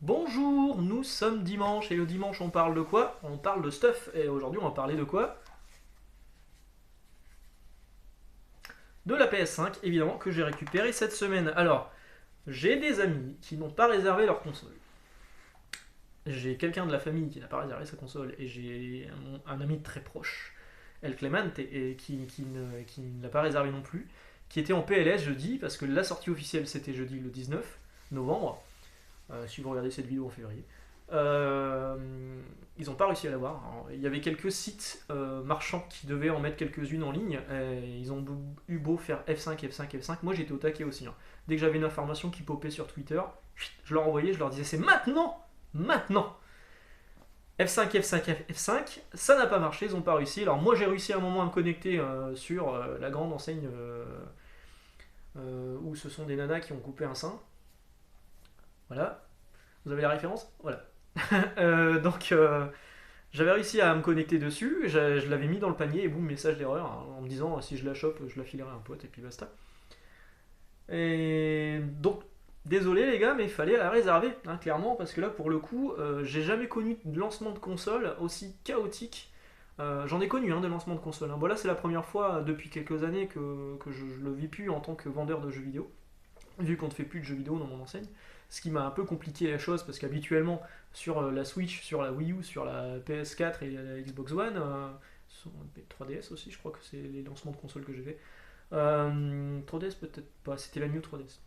Bonjour, nous sommes dimanche et le dimanche on parle de quoi? On parle de stuff et aujourd'hui on va parler de quoi? De la PS5 évidemment que j'ai récupéré cette semaine. Alors, j'ai des amis qui n'ont pas réservé leur console. J'ai quelqu'un de la famille qui n'a pas réservé sa console et j'ai un ami très proche, El Clemente, et qui ne l'a pas réservé non plus, qui était en PLS jeudi parce que la sortie officielle c'était jeudi le 19 novembre. Si vous regardez cette vidéo en février. Euh, Ils n'ont pas réussi à l'avoir. Alors, il y avait quelques sites marchands qui devaient en mettre quelques-unes en ligne. Et ils ont eu beau faire F5, F5, F5. Moi j'étais au taquet aussi, hein. Dès que j'avais une information qui popait sur Twitter, je leur envoyais, je leur disais c'est maintenant. Maintenant. F5, F5, F5, ça n'a pas marché, ils n'ont pas réussi. Alors moi j'ai réussi à un moment à me connecter sur la grande enseigne où ce sont des nanas qui ont coupé un sein. Voilà, vous avez la référence. Voilà. J'avais réussi à me connecter dessus, je l'avais mis dans le panier et boum, message d'erreur, hein, en me disant si je la chope, je la filerai à un pote et puis basta. Et donc, désolé les gars, mais il fallait la réserver, hein, clairement, parce que là pour le coup, j'ai jamais connu de lancement de console aussi chaotique. J'en ai connu, hein, des lancements de console, hein. Bon, là c'est la première fois depuis quelques années que je le vis plus en tant que vendeur de jeux vidéo, vu qu'on ne fait plus de jeux vidéo dans mon enseigne. Ce qui m'a un peu compliqué la chose parce qu'habituellement sur la Switch, sur la Wii U, sur la PS4 et la Xbox One, sur 3DS aussi, je crois que c'est les lancements de consoles que j'ai fait. 3DS peut-être pas, c'était la New 3DS.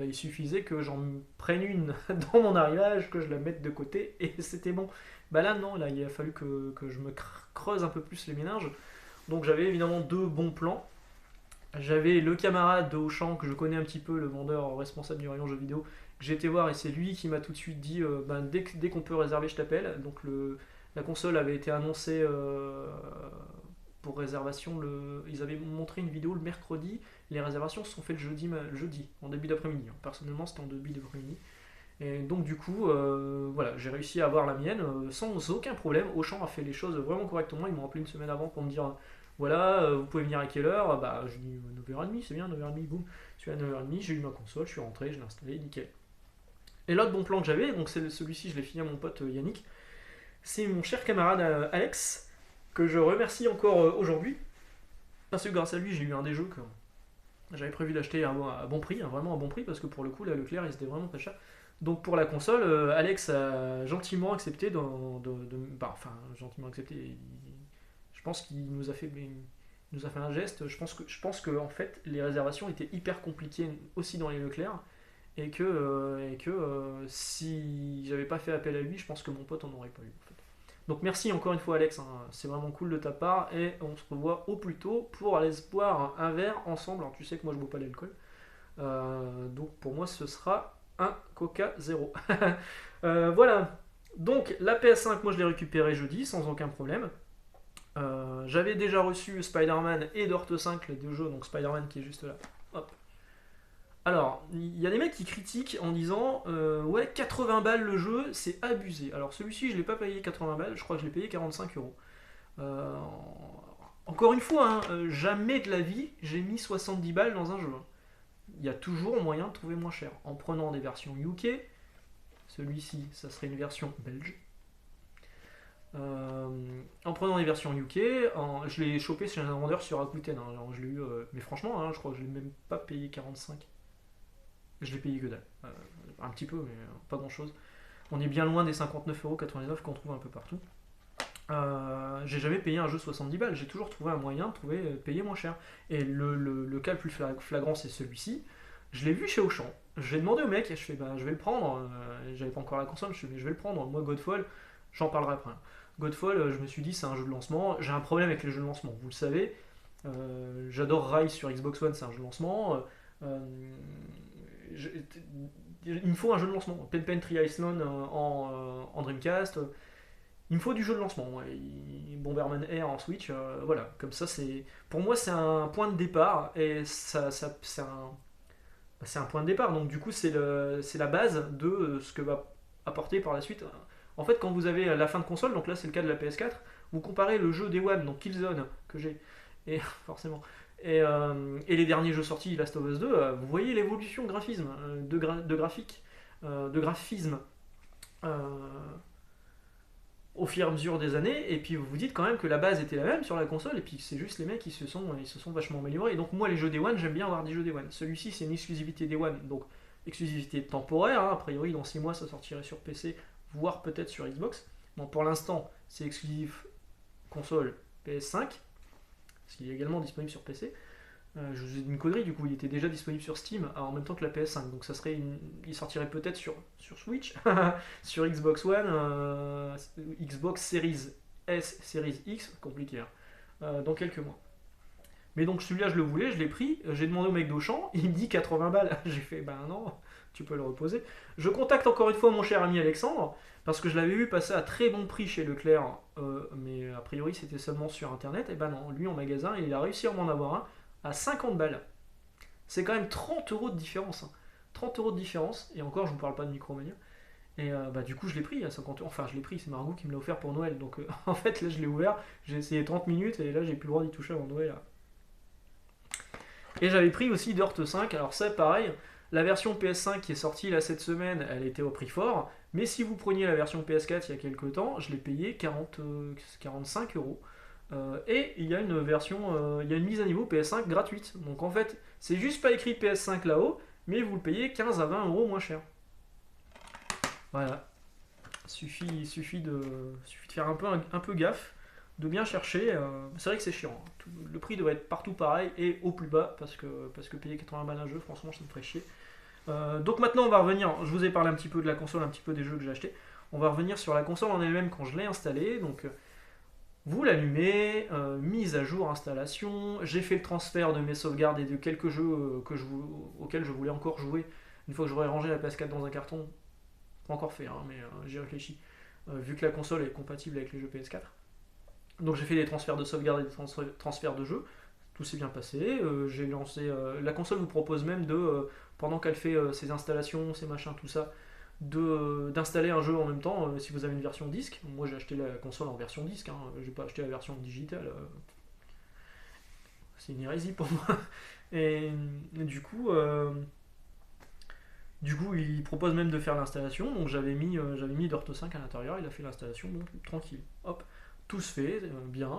Il suffisait que j'en prenne une dans mon arrivage, que je la mette de côté et c'était bon. Bah là non, là il a fallu que je me creuse un peu plus les méninges. Donc j'avais évidemment deux bons plans. J'avais le camarade de Auchan que je connais un petit peu, le vendeur responsable du rayon jeux vidéo, que j'ai été voir et c'est lui qui m'a tout de suite dit dès qu'on peut réserver, je t'appelle. Donc la console avait été annoncée pour réservation. Ils avaient montré une vidéo le mercredi. Les réservations se sont faites le jeudi, en début d'après-midi. Personnellement, c'était en début d'après-midi. Et donc du coup, voilà, j'ai réussi à avoir la mienne sans aucun problème. Auchan a fait les choses vraiment correctement. Ils m'ont appelé une semaine avant pour me dire, voilà, vous pouvez venir à quelle heure? Bah, je dis 9h30, c'est bien, 9h30, boum. Je suis à 9h30, j'ai eu ma console, je suis rentré, je l'ai installé, nickel. Et l'autre bon plan que j'avais, donc c'est celui-ci, je l'ai filé à mon pote Yannick, c'est mon cher camarade Alex, que je remercie encore aujourd'hui, parce que grâce à lui, j'ai eu un des jeux que j'avais prévu d'acheter à bon prix, hein, vraiment à bon prix, parce que pour le coup, là, Leclerc, il était vraiment pas cher. Donc pour la console, Alex a gentiment accepté enfin, gentiment accepté. Je pense qu'il nous a fait un geste. Je pense que en fait, les réservations étaient hyper compliquées aussi dans les Leclerc. Et que si j'avais pas fait appel à lui, je pense que mon pote en aurait pas eu. En fait. Donc merci encore une fois Alex, hein. C'est vraiment cool de ta part et on se revoit au plus tôt pour aller se boire un verre ensemble. Alors tu sais que moi je bois pas d'alcool. Donc pour moi ce sera un Coca 0. Voilà. Donc la PS5, moi je l'ai récupérée jeudi sans aucun problème. J'avais déjà reçu Spider-Man et Dirt 5, les deux jeux, donc Spider-Man qui est juste là. Hop. Alors, il y a des mecs qui critiquent en disant ouais, 80 balles le jeu, c'est abusé. Alors celui-ci, je l'ai pas payé 80 balles, je crois que je l'ai payé 45 euros. Euh, Encore une fois, hein, jamais de la vie, j'ai mis 70 balles dans un jeu, hein. Il y a toujours moyen de trouver moins cher. En prenant des versions UK, celui-ci, ça serait une version belge. En prenant des versions UK, je l'ai chopé chez un vendeur sur Rakuten, hein. Alors, je l'ai eu, mais franchement, hein, je crois que je l'ai même pas payé 45. Je l'ai payé que dalle. Un petit peu, mais pas grand chose. On est bien loin des 59,99€ qu'on trouve un peu partout. J'ai jamais payé un jeu 70 balles, j'ai toujours trouvé un moyen de payer moins cher. Et le cas le plus flagrant, c'est celui-ci. Je l'ai vu chez Auchan. J'ai demandé au mec, je fais bah, je vais le prendre. J'avais pas encore la console, je fais mais je vais le prendre. Moi, Godfall, j'en parlerai après. Godfall, je me suis dit, c'est un jeu de lancement. J'ai un problème avec les jeux de lancement, vous le savez. J'adore Rise sur Xbox One, c'est un jeu de lancement. Euh, je- il me faut un jeu de lancement. Pen Pen Tree Island en Dreamcast. Il me faut du jeu de lancement. Ouais. Bomberman Air en Switch, voilà. Comme ça, pour moi, c'est un point de départ et c'est un point de départ. Donc, du coup, c'est la base de ce que va apporter par la suite. En fait, quand vous avez la fin de console, donc là, c'est le cas de la PS4, vous comparez le jeu Day One, donc Killzone, que j'ai, et forcément, et les derniers jeux sortis, Last of Us 2, vous voyez l'évolution graphisme, de graphique. de graphisme au fur et à mesure des années, et puis vous vous dites quand même que la base était la même sur la console, et puis c'est juste les mecs qui se sont vachement améliorés. Et donc moi les jeux Day One, j'aime bien avoir des jeux Day One. Celui-ci c'est une exclusivité Day One, donc exclusivité temporaire, hein. A priori dans 6 mois ça sortirait sur PC, voire peut-être sur Xbox. Donc pour l'instant c'est exclusif console PS5, parce qu'il est également disponible sur PC. Je vous ai dit une connerie, du coup il était déjà disponible sur Steam en même temps que la PS5, donc ça serait il sortirait peut-être sur Switch, sur Xbox One, Xbox Series S, Series X, compliqué, hein, dans quelques mois. Mais donc celui-là je le voulais, je l'ai pris, j'ai demandé au mec d'Auchan, il me dit 80 balles, j'ai fait bah non, tu peux le reposer. Je contacte encore une fois mon cher ami Alexandre, parce que je l'avais vu passer à très bon prix chez Leclerc, mais a priori c'était seulement sur internet, et ben non, lui en magasin il a réussi à m'en avoir un à 50 balles. C'est quand même 30 euros de différence, hein. 30 euros de différence, et encore je vous parle pas de Micromania. Et bah, du coup je l'ai pris à 50 euros, enfin je l'ai pris, c'est Margot qui me l'a offert pour Noël, donc en fait là je l'ai ouvert, j'ai essayé 30 minutes et là j'ai plus le droit d'y toucher avant Noël. Là. Et j'avais pris aussi Dirt 5, alors ça pareil, la version PS5 qui est sortie là cette semaine, elle était au prix fort, mais si vous preniez la version PS4 il y a quelques temps, je l'ai payé 45 euros. Et il y a une version, il y a une mise à niveau PS5 gratuite. Donc en fait, c'est juste pas écrit PS5 là-haut, mais vous le payez 15 à 20 euros moins cher. Voilà. Suffit de faire un peu gaffe, de bien chercher. C'est vrai que c'est chiant, hein. Le prix doit être partout pareil et au plus bas parce que payer 80 balles un jeu, franchement, ça me ferait chier. Donc maintenant, on va revenir. Je vous ai parlé un petit peu de la console, un petit peu des jeux que j'ai achetés. On va revenir sur la console en elle-même quand je l'ai installée. Donc vous l'allumez, mise à jour, installation. J'ai fait le transfert de mes sauvegardes et de quelques jeux auxquels je voulais encore jouer. Une fois que j'aurai rangé la PS4 dans un carton, pas encore fait, hein, mais j'y réfléchis. Vu que la console est compatible avec les jeux PS4. Donc j'ai fait des transferts de sauvegarde et des transferts de jeux. Tout s'est bien passé. J'ai lancé. La console vous propose même pendant qu'elle fait ses installations, ses machins, tout ça, d'installer un jeu en même temps si vous avez une version disque. Moi j'ai acheté la console en version disque, hein, j'ai pas acheté la version digitale. C'est une hérésie pour moi. Et du coup, il propose même de faire l'installation. Donc j'avais mis Dirt 5 à l'intérieur, il a fait l'installation, bon, tranquille. Hop, tout se fait, bien.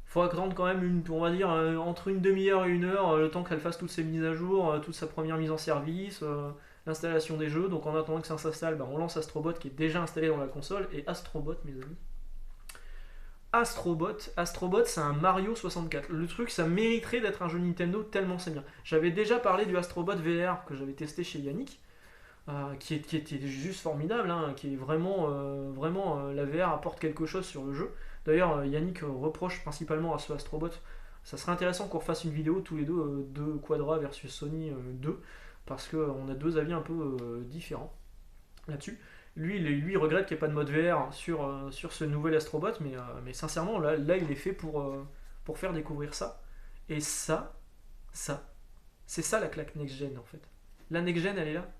Faut attendre quand même on va dire entre une demi-heure et 1 heure, le temps qu'elle fasse toutes ses mises à jour, toute sa première mise en service, l'installation des jeux. Donc en attendant que ça s'installe, on lance Astrobot qui est déjà installé dans la console. Et Astrobot, mes amis. Astrobot c'est un Mario 64. Le truc, ça mériterait d'être un jeu Nintendo tellement c'est bien. J'avais déjà parlé du Astrobot VR que j'avais testé chez Yannick, qui était juste formidable, hein, qui est vraiment la VR apporte quelque chose sur le jeu. D'ailleurs, Yannick reproche principalement à ce Astrobot. Ça serait intéressant qu'on refasse une vidéo tous les deux de Quadra versus Sony 2, parce qu'on a deux avis un peu différents là-dessus. Lui, il regrette qu'il n'y ait pas de mode VR sur ce nouvel Astrobot, mais sincèrement, là, il est fait pour faire découvrir ça. Et ça, c'est ça la claque next-gen en fait. La next-gen, elle est là.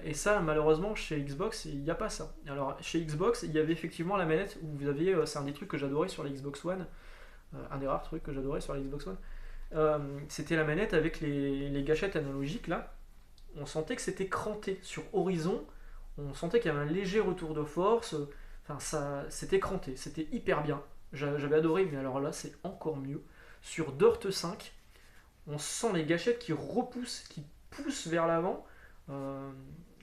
Et ça, malheureusement, chez Xbox, il n'y a pas ça. Alors, chez Xbox, il y avait effectivement la manette où vous aviez. C'est un des trucs que j'adorais sur la Xbox One. Un des rares trucs que j'adorais sur la Xbox One. C'était la manette avec les gâchettes analogiques là. On sentait que c'était cranté sur Horizon. On sentait qu'il y avait un léger retour de force. Enfin, c'était cranté. C'était hyper bien. J'avais adoré, mais alors là, c'est encore mieux. Sur Dirt 5, on sent les gâchettes qui repoussent, qui poussent vers l'avant.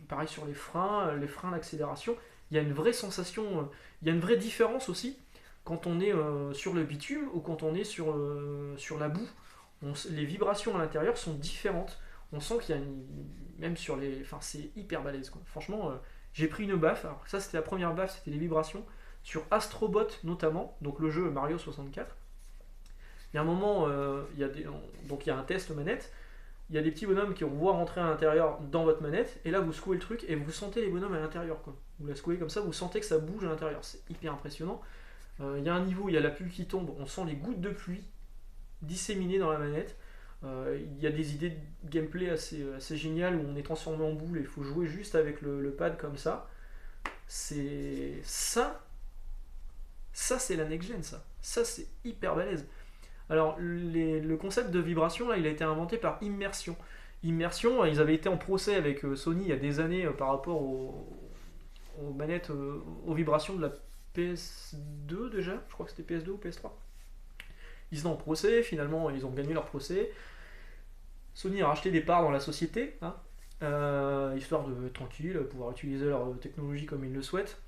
Pareil sur les freins d'accélération. Il y a une vraie sensation, il y a une vraie différence aussi quand on est sur le bitume ou quand on est sur la boue. Les vibrations à l'intérieur sont différentes. On sent qu'il y a même sur les. Enfin, c'est hyper balèze quoi. Franchement, j'ai pris une baffe. Alors, ça, c'était la première baffe, c'était les vibrations. Sur Astrobot notamment, donc le jeu Mario 64. Il y a un moment, donc il y a un test manette. Il y a des petits bonhommes qui vont voir rentrer à l'intérieur dans votre manette, et là vous secouez le truc et vous sentez les bonhommes à l'intérieur, quoi. Vous la secouez comme ça, vous sentez que ça bouge à l'intérieur, c'est hyper impressionnant. Il y a un niveau, il y a la pluie qui tombe, on sent les gouttes de pluie disséminées dans la manette. Il y a des idées de gameplay assez géniales où on est transformé en boule et il faut jouer juste avec le pad comme ça. C'est ça c'est la next-gen, ça c'est hyper balèze. Alors, le concept de vibration, là, il a été inventé par Immersion. Immersion, ils avaient été en procès avec Sony il y a des années par rapport aux manettes, aux vibrations de la PS2 déjà, je crois que c'était PS2 ou PS3. Ils étaient en procès, finalement ils ont gagné leur procès. Sony a racheté des parts dans la société, hein, histoire de tranquille, pouvoir utiliser leur technologie comme ils le souhaitent.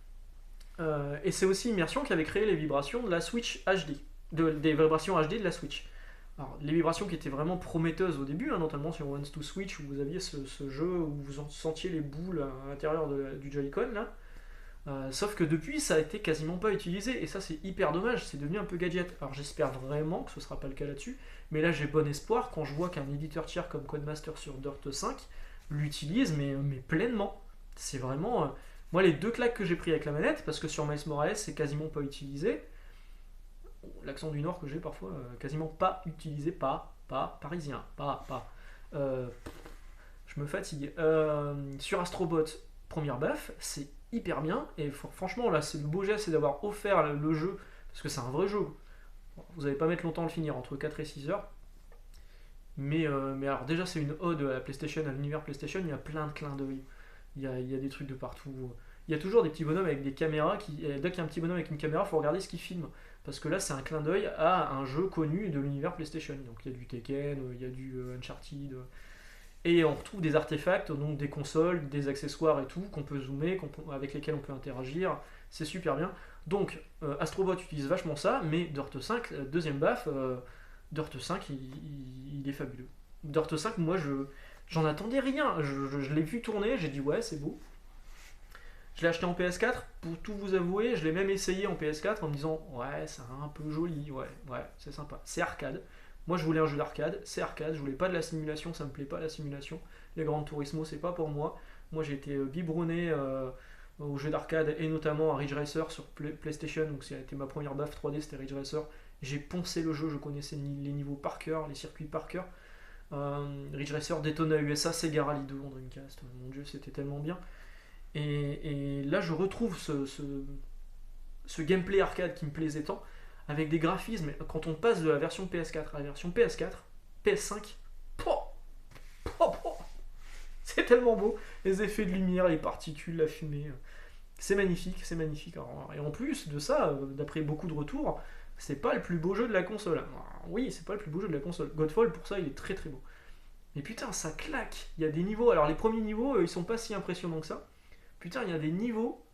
Et c'est aussi Immersion qui avait créé les vibrations de la Switch HD, des vibrations HD de la Switch. Alors, les vibrations qui étaient vraiment prometteuses au début, hein, notamment sur One to Switch, où vous aviez ce jeu où vous sentiez les boules à l'intérieur du Joy-Con, là. Sauf que depuis, ça a été quasiment pas utilisé, et ça c'est hyper dommage, c'est devenu un peu gadget. Alors j'espère vraiment que ce sera pas le cas là-dessus, mais là j'ai bon espoir quand je vois qu'un éditeur tiers comme Codemaster sur Dirt 5 l'utilise, mais pleinement. C'est vraiment... moi les deux claques que j'ai pris avec la manette, parce que sur Miles Morales c'est quasiment pas utilisé, l'accent du Nord que j'ai parfois, quasiment pas utilisé, pas parisien, pas. Je me fatigue. Sur Astrobot, première baffe, c'est hyper bien, et franchement là c'est le beau geste, c'est d'avoir offert le jeu, parce que c'est un vrai jeu. Vous n'allez pas mettre longtemps à le finir, entre 4 et 6 heures. Mais alors déjà c'est une ode à la PlayStation, à l'univers PlayStation, il y a plein de clins d'œil. Il y a des trucs de partout. Il y a toujours des petits bonhommes avec des caméras dès qu'il y a un petit bonhomme avec une caméra, il faut regarder ce qu'il filme. Parce que là, c'est un clin d'œil à un jeu connu de l'univers PlayStation. Donc il y a du Tekken, il y a du Uncharted. Et on retrouve des artefacts, donc des consoles, des accessoires et tout, qu'on peut zoomer, avec lesquels on peut interagir. C'est super bien. Donc Astrobot utilise vachement ça, mais Dirt 5, deuxième baffe, Dirt 5, il est fabuleux. Dirt 5, moi, j'en attendais rien. Je l'ai vu tourner, j'ai dit ouais, c'est beau. Je l'ai acheté en PS4, pour tout vous avouer, je l'ai même essayé en PS4 en me disant ouais, c'est un peu joli, ouais, c'est sympa. C'est arcade. Moi je voulais un jeu d'arcade, c'est arcade, je voulais pas de la simulation, ça me plaît pas la simulation. Les Gran Turismo, c'est pas pour moi. Moi j'ai été biberonné aux jeux d'arcade et notamment à Ridge Racer sur PlayStation, donc ça a été ma première baffe 3D, c'était Ridge Racer. J'ai poncé le jeu, je connaissais les niveaux par cœur, les circuits par cœur. Ridge Racer, Daytona USA, Sega Rally 2 en Dreamcast, mon dieu, c'était tellement bien. Et là, je retrouve ce gameplay arcade qui me plaisait tant, avec des graphismes. Quand on passe de la version PS4 à la version PS4, PS5, c'est tellement beau. Les effets de lumière, les particules, la fumée, c'est magnifique, c'est magnifique. Et en plus de ça, d'après beaucoup de retours, c'est pas le plus beau jeu de la console. Alors, oui, c'est pas le plus beau jeu de la console. Godfall, pour ça, il est très très beau. Mais putain, ça claque. Il y a des niveaux. Alors les premiers niveaux, ils sont pas si impressionnants que ça. Putain, il y a des niveaux.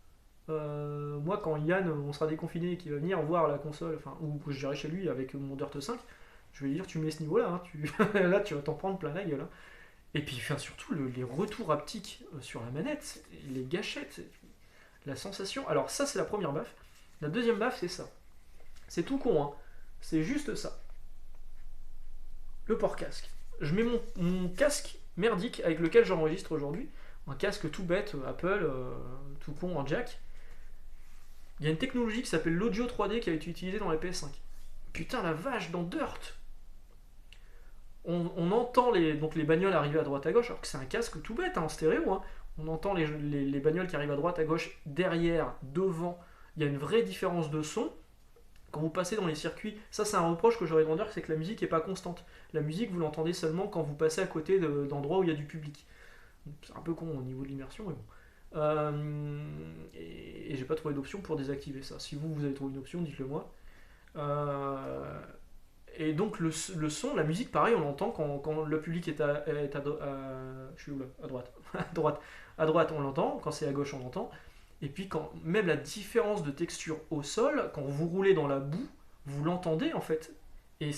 Moi, quand Yann, on sera déconfiné et qu'il va venir voir la console, enfin, ou que j'irai chez lui avec mon Dirt 5, je vais lui dire tu mets ce niveau-là, hein, là tu vas t'en prendre plein la gueule. Hein. Et puis, enfin, surtout les retours haptiques sur la manette, les gâchettes, la sensation. Alors ça, c'est la première baffe. La deuxième baffe, c'est ça. C'est tout con, hein. C'est juste ça. Le port-casque. Je mets mon casque merdique avec lequel j'enregistre aujourd'hui. Un casque tout bête, Apple, tout con en jack. Il y a une technologie qui s'appelle l'audio 3D qui a été utilisée dans la PS5. Putain la vache, dans Dirt, on entend donc les bagnoles arriver à droite à gauche, alors que c'est un casque tout bête, hein, en stéréo. Hein. On entend les bagnoles qui arrivent à droite à gauche, derrière, devant. Il y a une vraie différence de son. Quand vous passez dans les circuits, ça c'est un reproche que j'aurais de dire, c'est que la musique n'est pas constante. La musique, vous l'entendez seulement quand vous passez à côté d'endroits où il y a du public. C'est un peu con au niveau de l'immersion, mais bon. Et j'ai pas trouvé d'option pour désactiver ça. Si vous avez trouvé une option, dites-le moi. Et donc le son, la musique, pareil, on l'entend quand le public est je suis où là ? À droite. À droite, on l'entend. Quand c'est à gauche, on l'entend. Et puis quand même la différence de texture au sol, quand vous roulez dans la boue, vous l'entendez en fait. Mais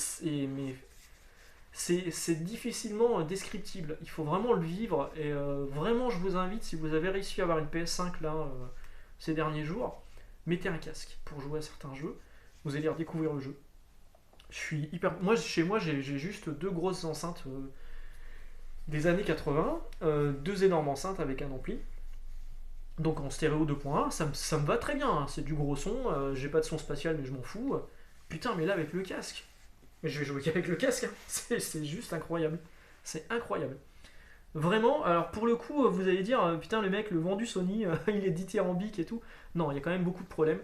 c'est difficilement descriptible. Il faut vraiment le vivre. Et vraiment, je vous invite, si vous avez réussi à avoir une PS5 là ces derniers jours, mettez un casque pour jouer à certains jeux. Vous allez redécouvrir le jeu. Chez moi, j'ai juste deux grosses enceintes des années 80, deux énormes enceintes avec un ampli. Donc en stéréo 2.1, ça me va très bien. Hein. C'est du gros son. J'ai pas de son spatial, mais je m'en fous. Putain, mais là avec le casque. Mais je vais jouer qu'avec le casque, hein. C'est juste incroyable. C'est incroyable. Vraiment, alors pour le coup, vous allez dire, putain, le mec, le vendu Sony, il est dithyrambique et tout. Non, il y a quand même beaucoup de problèmes.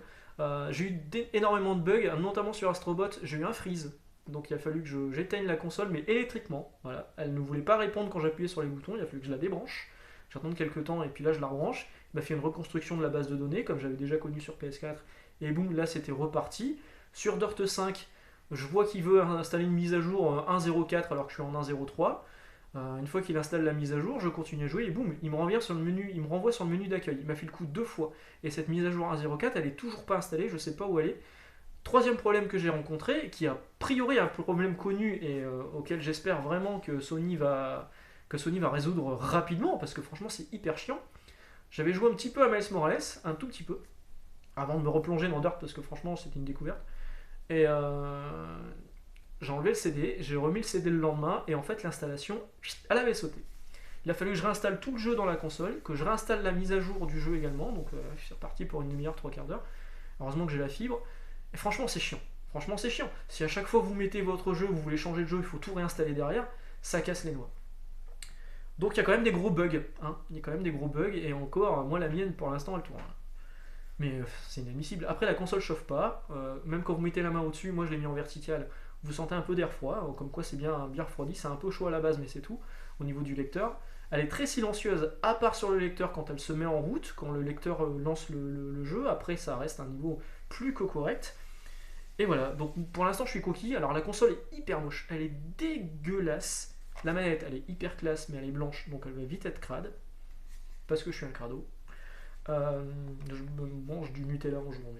J'ai eu énormément de bugs, notamment sur Astrobot, j'ai eu un freeze. Donc il a fallu que j'éteigne la console, mais électriquement. Voilà. Elle ne voulait pas répondre quand j'appuyais sur les boutons, il a fallu que je la débranche. J'attends quelques temps et puis là je la rebranche. Il m'a fait une reconstruction de la base de données, comme j'avais déjà connu sur PS4. Et boum, là c'était reparti. Sur Dirt 5, je vois qu'il veut installer une mise à jour 1.04 alors que je suis en 1.03. Une fois qu'il installe la mise à jour, je continue à jouer et boum, il me renvoie sur le menu d'accueil. Il m'a fait le coup 2 fois. Et cette mise à jour 1.04, elle est toujours pas installée, je sais pas où elle est. Troisième problème que j'ai rencontré, qui a priori un problème connu et auquel j'espère vraiment que Sony va résoudre rapidement, parce que franchement c'est hyper chiant. J'avais joué un petit peu à Miles Morales, un tout petit peu, avant de me replonger dans Dirt, parce que franchement c'était une découverte. Et j'ai enlevé le CD, j'ai remis le CD le lendemain, et en fait l'installation, elle avait sauté. Il a fallu que je réinstalle tout le jeu dans la console, que je réinstalle la mise à jour du jeu également, donc je suis reparti pour une demi-heure, 3/4 d'heure. Heureusement que j'ai la fibre. Et franchement, c'est chiant. Franchement, c'est chiant. Si à chaque fois vous mettez votre jeu, vous voulez changer de jeu, il faut tout réinstaller derrière, ça casse les noix. Donc il y a quand même des gros bugs. Hein. Il y a quand même des gros bugs. Et encore, moi la mienne pour l'instant elle tourne. Mais c'est inadmissible. Après la console chauffe pas. Même quand vous mettez la main au-dessus, moi je l'ai mis en vertical. Vous sentez un peu d'air froid. Comme quoi c'est bien refroidi. C'est un peu chaud à la base, mais c'est tout. Au niveau du lecteur. Elle est très silencieuse, à part sur le lecteur quand elle se met en route, quand le lecteur lance le jeu. Après ça reste un niveau plus que correct. Et voilà, donc pour l'instant je suis coquille. Alors la console est hyper moche, elle est dégueulasse. La manette elle est hyper classe, mais elle est blanche, donc elle va vite être crade. Parce que je suis un crado. Je mange du Nutella en jouant,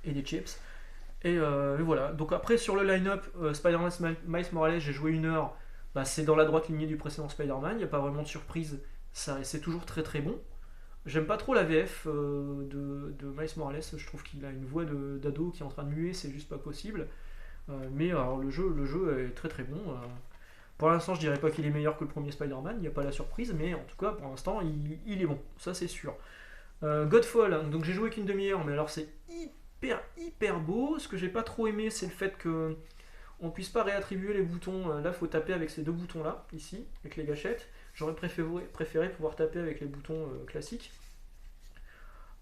et des chips. Et voilà, donc après sur le line-up, Spider-Man Miles Morales, j'ai joué 1 heure. Bah, c'est dans la droite lignée du précédent Spider-Man, il n'y a pas vraiment de surprise, c'est toujours très très bon. J'aime pas trop la VF de Miles Morales, je trouve qu'il a une voix d'ado qui est en train de muer, c'est juste pas possible. Mais alors le jeu est très très bon. Pour l'instant, je dirais pas qu'il est meilleur que le premier Spider-Man, il n'y a pas la surprise, mais en tout cas pour l'instant il est bon, ça c'est sûr. Godfall, hein, donc j'ai joué qu'une demi-heure, mais alors c'est hyper beau. Ce que j'ai pas trop aimé, c'est le fait que on puisse pas réattribuer les boutons. Là, faut taper avec ces deux boutons là, ici, avec les gâchettes. J'aurais préféré pouvoir taper avec les boutons classiques.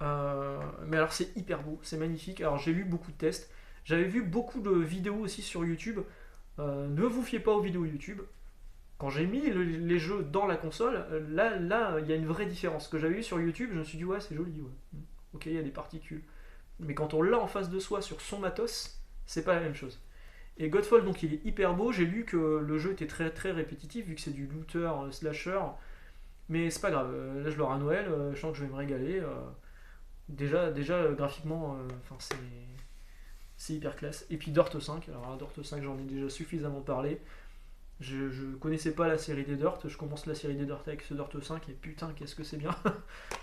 Mais alors c'est hyper beau, c'est magnifique. Alors j'ai lu beaucoup de tests, j'avais vu beaucoup de vidéos aussi sur YouTube. Ne vous fiez pas aux vidéos YouTube. Quand j'ai mis les jeux dans la console, là, il y a une vraie différence. Ce que j'avais vu sur YouTube, je me suis dit ouais c'est joli, ouais. Ok, il y a des particules. Mais quand on l'a en face de soi sur son matos, c'est pas la même chose. Et Godfall, donc il est hyper beau. J'ai lu que le jeu était très très répétitif vu que c'est du looter slasher. Mais c'est pas grave. Là, je l'aurai à Noël. Je sens que je vais me régaler. Déjà graphiquement, c'est hyper classe. Et puis Dirt 5. Alors, Dirt 5, j'en ai déjà suffisamment parlé. Je connaissais pas la série des Dirt. Je commence la série des Dirt avec ce Dirt 5. Et putain, qu'est-ce que c'est bien.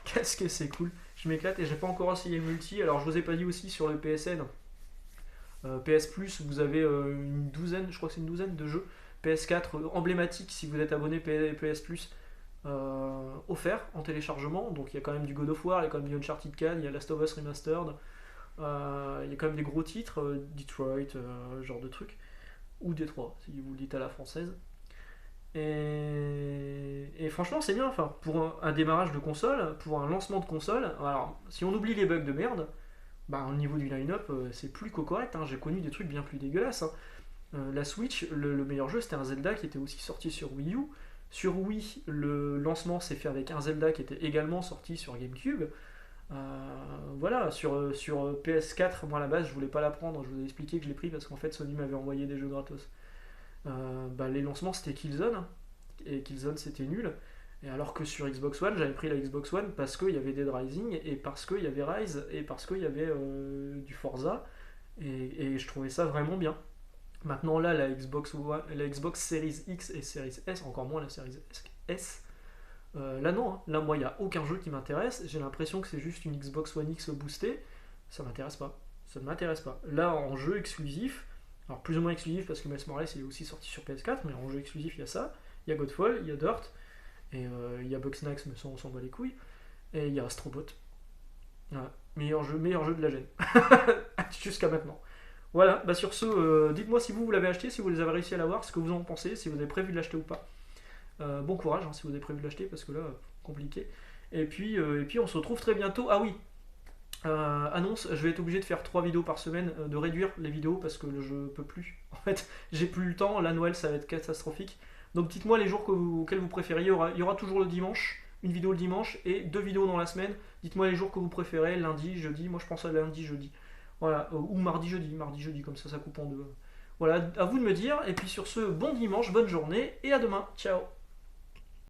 Qu'est-ce que c'est cool. Je m'éclate et j'ai pas encore essayé le multi. Alors, je vous ai pas dit aussi sur le PSN. PS Plus, vous avez une douzaine, je crois que c'est une douzaine de jeux PS4 emblématiques si vous êtes abonné PS Plus offerts en téléchargement. Donc il y a quand même du God of War, il y a quand même du Uncharted 4, il y a Last of Us Remastered, il y a quand même des gros titres, Detroit, genre de trucs, ou Détroit si vous le dites à la française. Et franchement c'est bien, enfin, pour un démarrage de console, pour un lancement de console. Alors si on oublie les bugs de merde, bah, au niveau du line-up, c'est plus qu'au correct. Hein. J'ai connu des trucs bien plus dégueulasses. Hein. La Switch, le meilleur jeu, c'était un Zelda qui était aussi sorti sur Wii U. Sur Wii, le lancement s'est fait avec un Zelda qui était également sorti sur GameCube. Voilà, sur PS4, moi à la base, je voulais pas la prendre. Je vous ai expliqué que je l'ai pris parce qu'en fait, Sony m'avait envoyé des jeux gratos. Bah, les lancements, c'était Killzone. Hein. Et Killzone, c'était nul. Et alors que sur Xbox One, j'avais pris la Xbox One parce qu'il y avait Dead Rising, et parce qu'il y avait Rise, et parce qu'il y avait du Forza, et je trouvais ça vraiment bien. Maintenant là, la Xbox Series X et Series S, encore moins la Series S, là non, hein. Là moi il n'y a aucun jeu qui m'intéresse, j'ai l'impression que c'est juste une Xbox One X boostée, ça m'intéresse pas, ça ne m'intéresse pas. Là en jeu exclusif, alors plus ou moins exclusif parce que Miles Morales il est aussi sorti sur PS4, mais en jeu exclusif il y a ça, il y a Godfall, il y a Dirt, et il y a Bugsnax, mais ça on s'en bat les couilles. Et il y a Astrobot. Voilà. Meilleur jeu de la gêne. Jusqu'à maintenant. Voilà, bah sur ce, dites-moi si vous l'avez acheté, si vous les avez réussi à l'avoir, ce que vous en pensez, si vous avez prévu de l'acheter ou pas. Bon courage hein, si vous avez prévu de l'acheter, parce que là, compliqué. Et puis on se retrouve très bientôt. Ah oui, Annonce, je vais être obligé de faire 3 vidéos par semaine, de réduire les vidéos parce que je peux plus. En fait, j'ai plus le temps. Là, Noël, ça va être catastrophique. Donc dites-moi les jours auxquels vous préférez. Il y aura toujours le dimanche, une vidéo le dimanche et 2 vidéos dans la semaine. Dites-moi les jours que vous préférez, lundi, jeudi. Moi, je pense à lundi, jeudi. Voilà, ou mardi, jeudi, comme ça coupe en deux. Voilà, à vous de me dire. Et puis sur ce, bon dimanche, bonne journée et à demain. Ciao.